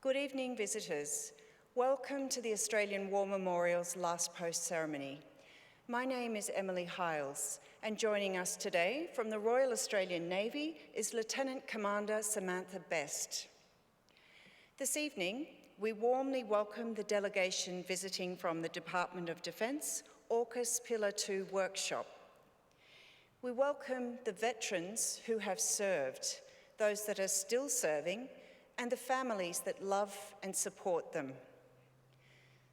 Good evening, visitors. Welcome to the Australian War Memorial's Last Post ceremony. My name is Emily Hiles, and joining us today from the Royal Australian Navy is Lieutenant Commander Samantha Best. This evening, we warmly welcome the delegation visiting from the Department of Defence AUKUS Pillar 2 workshop. We welcome the veterans who have served, those that are still serving, and the families that love and support them.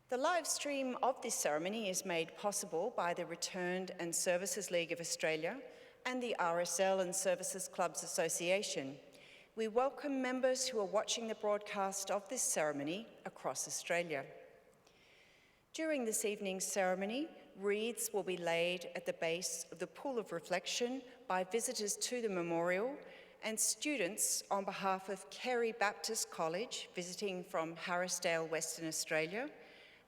The live stream of this ceremony is made possible by the Returned and Services League of Australia and the RSL and Services Clubs Association. We welcome members who are watching the broadcast of this ceremony across Australia. During this evening's ceremony, wreaths will be laid at the base of the Pool of Reflection by visitors to the memorial, and students on behalf of Kerry Baptist College, visiting from Harrisdale, Western Australia,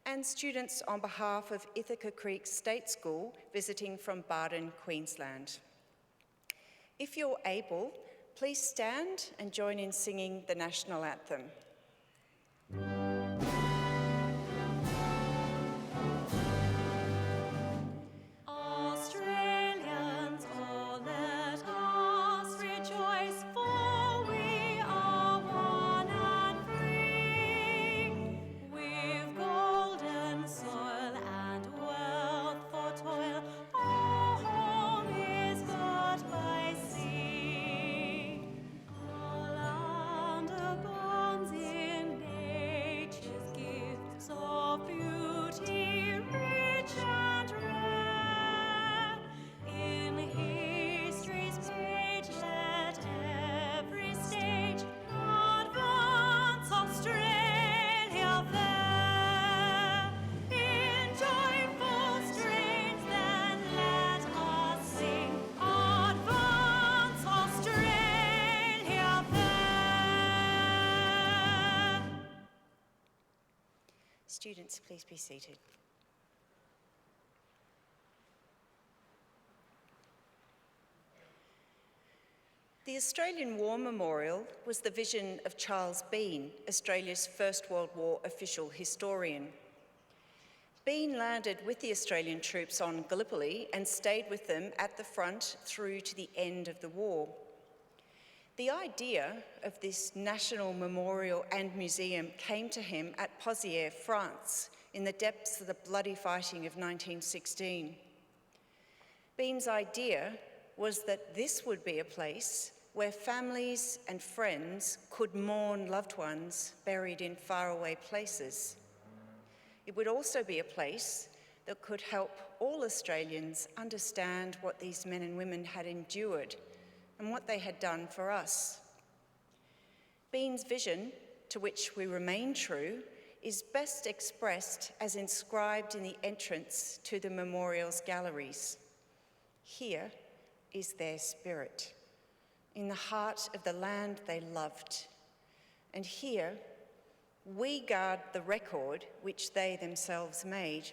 and students on behalf of Ithaca Creek State School, visiting from Barden, Queensland. If you're able, please stand and join in singing the national anthem. Students, please be seated. The Australian War Memorial was the vision of Charles Bean, Australia's First World War official historian. Bean landed with the Australian troops on Gallipoli and stayed with them at the front through to the end of the war. The idea of this national memorial and museum came to him at Pozières, France, in the depths of the bloody fighting of 1916. Bean's idea was that this would be a place where families and friends could mourn loved ones buried in faraway places. It would also be a place that could help all Australians understand what these men and women had endured and what they had done for us. Bean's vision, to which we remain true, is best expressed as inscribed in the entrance to the memorial's galleries. Here is their spirit, in the heart of the land they loved. And here, we guard the record which they themselves made.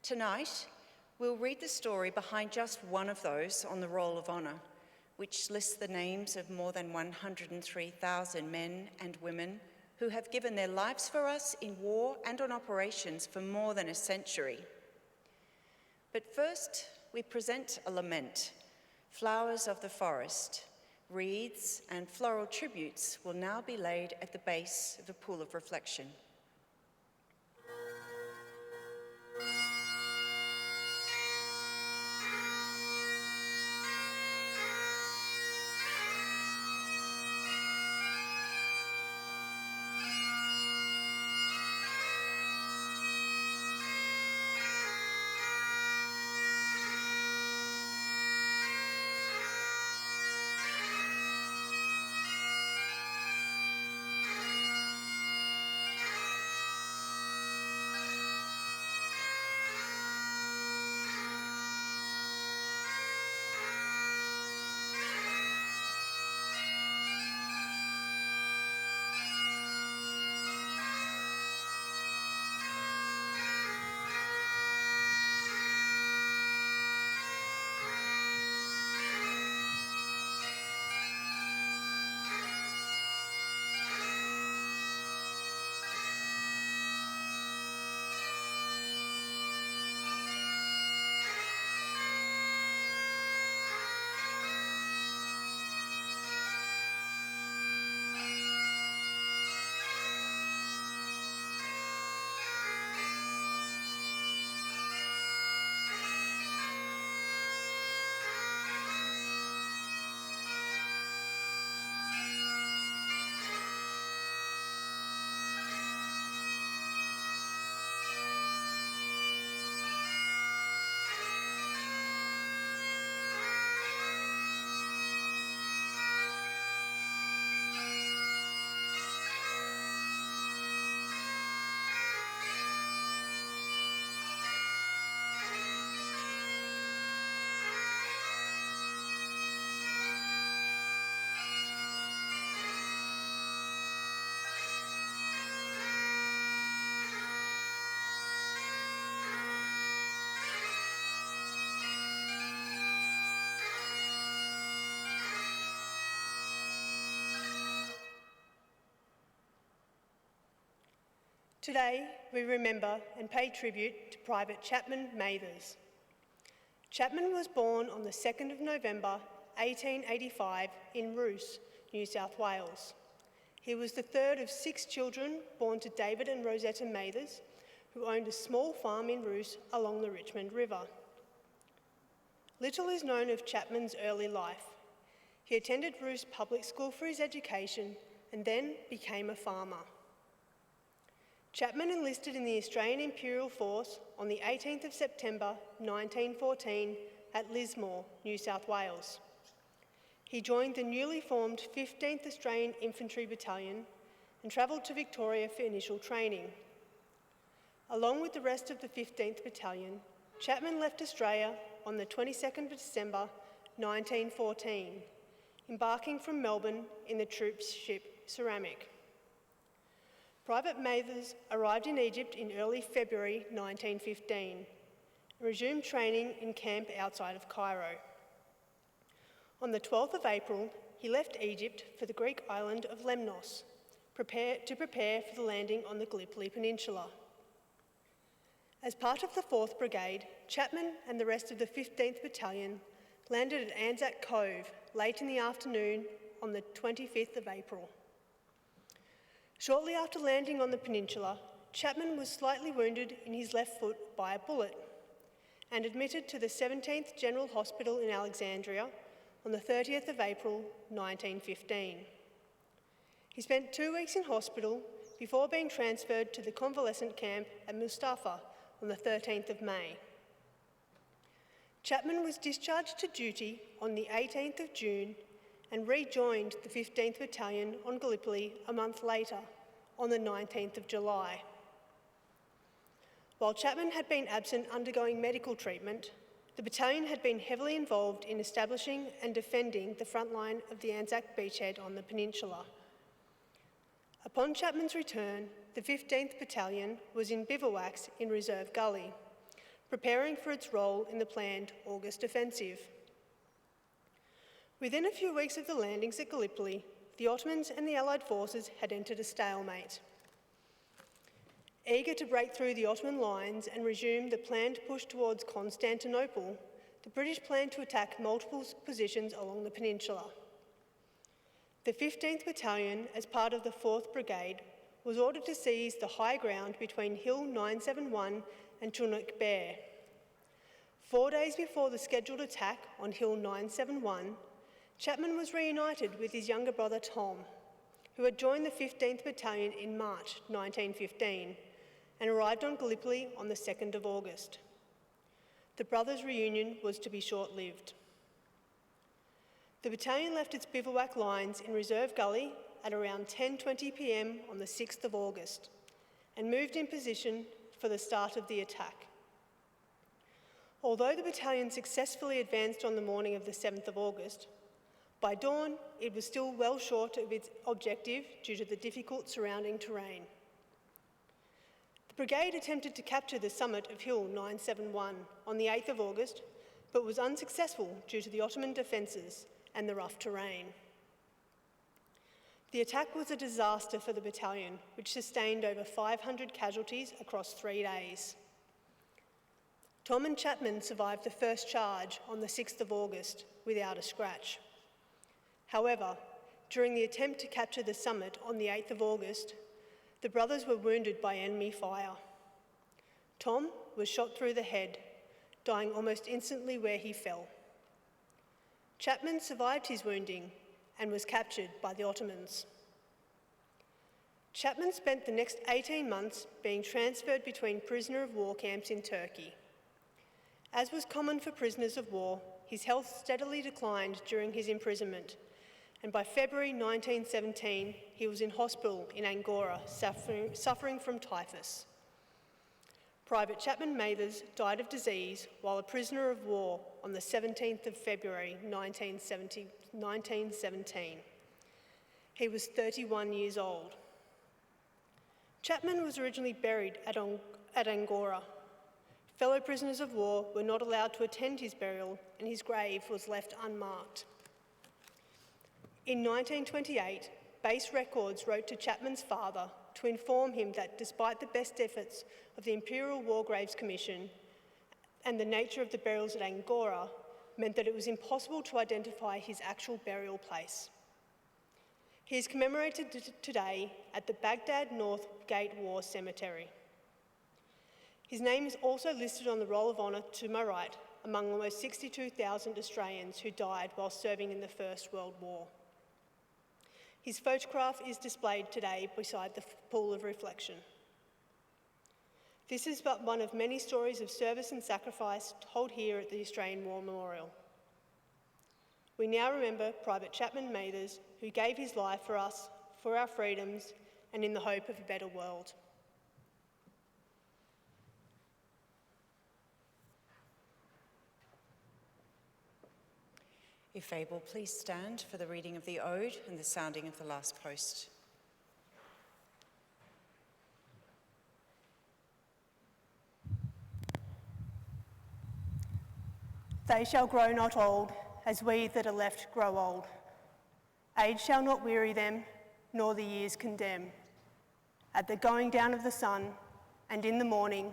Tonight, we'll read the story behind just one of those on the Roll of Honour, which lists the names of more than 103,000 men and women who have given their lives for us in war and on operations for more than a century. But first, we present a lament. Flowers of the forest, wreaths and floral tributes will now be laid at the base of the Pool of Reflection. Today, we remember and pay tribute to Private Chapman Mathers. Chapman was born on the 2nd of November 1885 in Wreath, New South Wales. He was the third of 6 children born to David and Rosetta Mathers, who owned a small farm in Wreath along the Richmond River. Little is known of Chapman's early life. He attended Wreath Public School for his education and then became a farmer. Chapman enlisted in the Australian Imperial Force on the 18th of September 1914 at Lismore, New South Wales. He joined the newly formed 15th Australian Infantry Battalion and travelled to Victoria for initial training. Along with the rest of the 15th Battalion, Chapman left Australia on the 22nd of December 1914, embarking from Melbourne in the troops' ship Ceramic. Private Mathers arrived in Egypt in early February 1915 and resumed training in camp outside of Cairo. On the 12th of April, he left Egypt for the Greek island of Lemnos to prepare for the landing on the Gallipoli Peninsula. As part of the 4th Brigade, Chapman and the rest of the 15th Battalion landed at Anzac Cove late in the afternoon on the 25th of April. Shortly after landing on the peninsula, Chapman was slightly wounded in his left foot by a bullet and admitted to the 17th General Hospital in Alexandria on the 30th of April 1915. He spent 2 weeks in hospital before being transferred to the convalescent camp at Mustafa on the 13th of May. Chapman was discharged to duty on the 18th of June and rejoined the 15th Battalion on Gallipoli a month later, on the 19th of July. While Chapman had been absent undergoing medical treatment, the battalion had been heavily involved in establishing and defending the front line of the Anzac beachhead on the peninsula. Upon Chapman's return, the 15th Battalion was in bivouacs in Reserve Gully, preparing for its role in the planned August offensive. Within a few weeks of the landings at Gallipoli, the Ottomans and the Allied forces had entered a stalemate. Eager to break through the Ottoman lines and resume the planned push towards Constantinople, the British planned to attack multiple positions along the peninsula. The 15th Battalion, as part of the 4th Brigade, was ordered to seize the high ground between Hill 971 and Chunuk Bair. 4 days before the scheduled attack on Hill 971, Chapman was reunited with his younger brother Tom, who had joined the 15th Battalion in March 1915 and arrived on Gallipoli on the 2nd of August. The brothers' reunion was to be short-lived. The battalion left its bivouac lines in Reserve Gully at around 10:20 p.m. on the 6th of August and moved in position for the start of the attack. Although the battalion successfully advanced on the morning of the 7th of August, by dawn it was still well short of its objective due to the difficult surrounding terrain. The brigade attempted to capture the summit of Hill 971 on the 8th of August, but was unsuccessful due to the Ottoman defences and the rough terrain. The attack was a disaster for the battalion, which sustained over 500 casualties across 3 days. Tom and Chapman survived the first charge on the 6th of August without a scratch. However, during the attempt to capture the summit on the 8th of August, the brothers were wounded by enemy fire. Tom was shot through the head, dying almost instantly where he fell. Chapman survived his wounding and was captured by the Ottomans. Chapman spent the next 18 months being transferred between prisoner of war camps in Turkey. As was common for prisoners of war, his health steadily declined during his imprisonment, and by February 1917, he was in hospital in Angora, suffering from typhus. Private Chapman Mathers died of disease while a prisoner of war on the 17th of February 1917. He was 31 years old. Chapman was originally buried at Angora. Fellow prisoners of war were not allowed to attend his burial, and his grave was left unmarked. In 1928, Base Records wrote to Chapman's father to to inform him that despite the best efforts of the Imperial War Graves Commission and the nature of the burials at Angora meant that it was impossible to identify his actual burial place. He is commemorated today at the Baghdad North Gate War Cemetery. His name is also listed on the Roll of Honour to my right, among almost 62,000 Australians who died while serving in the First World War. His photograph is displayed today beside the pool of reflection. This is but one of many stories of service and sacrifice told here at the Australian War Memorial. We now remember Private Chapman Mathers, who gave his life for us, for our freedoms, and in the hope of a better world. If able, please stand for the reading of the Ode and the sounding of the last post. They shall grow not old, as we that are left grow old. Age shall not weary them, nor the years condemn. At the going down of the sun, and in the morning,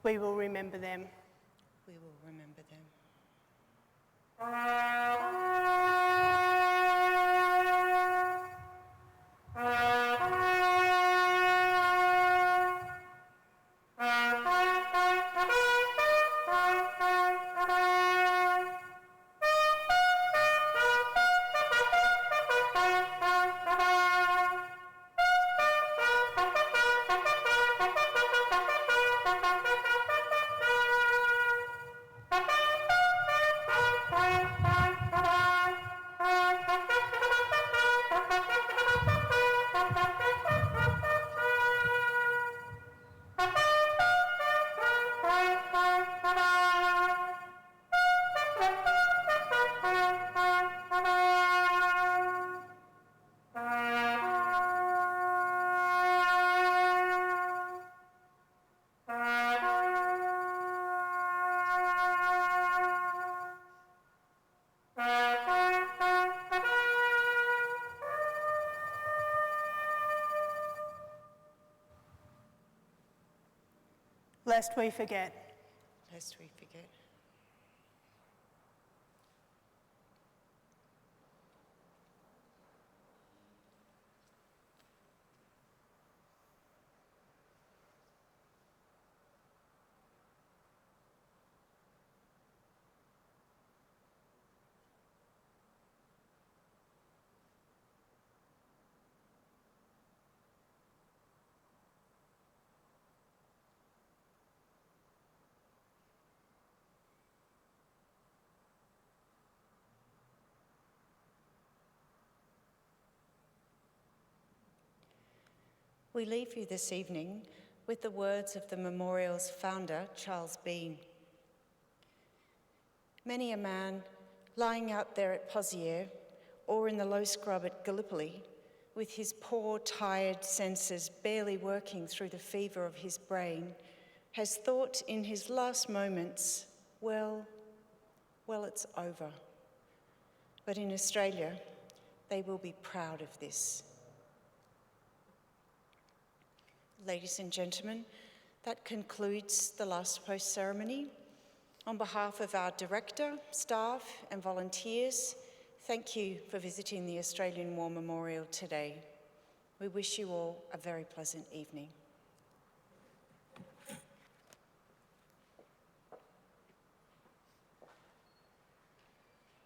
we will remember them. We will remember them. Lest we forget. Lest we forget. We leave you this evening with the words of the memorial's founder, Charles Bean. Many a man lying out there at Pozières or in the low scrub at Gallipoli, with his poor, tired senses barely working through the fever of his brain, has thought in his last moments, well, it's over. But in Australia, they will be proud of this. Ladies and gentlemen, that concludes the last post ceremony. On behalf of our director, staff and volunteers, thank you for visiting the Australian War Memorial today. We wish you all a very pleasant evening.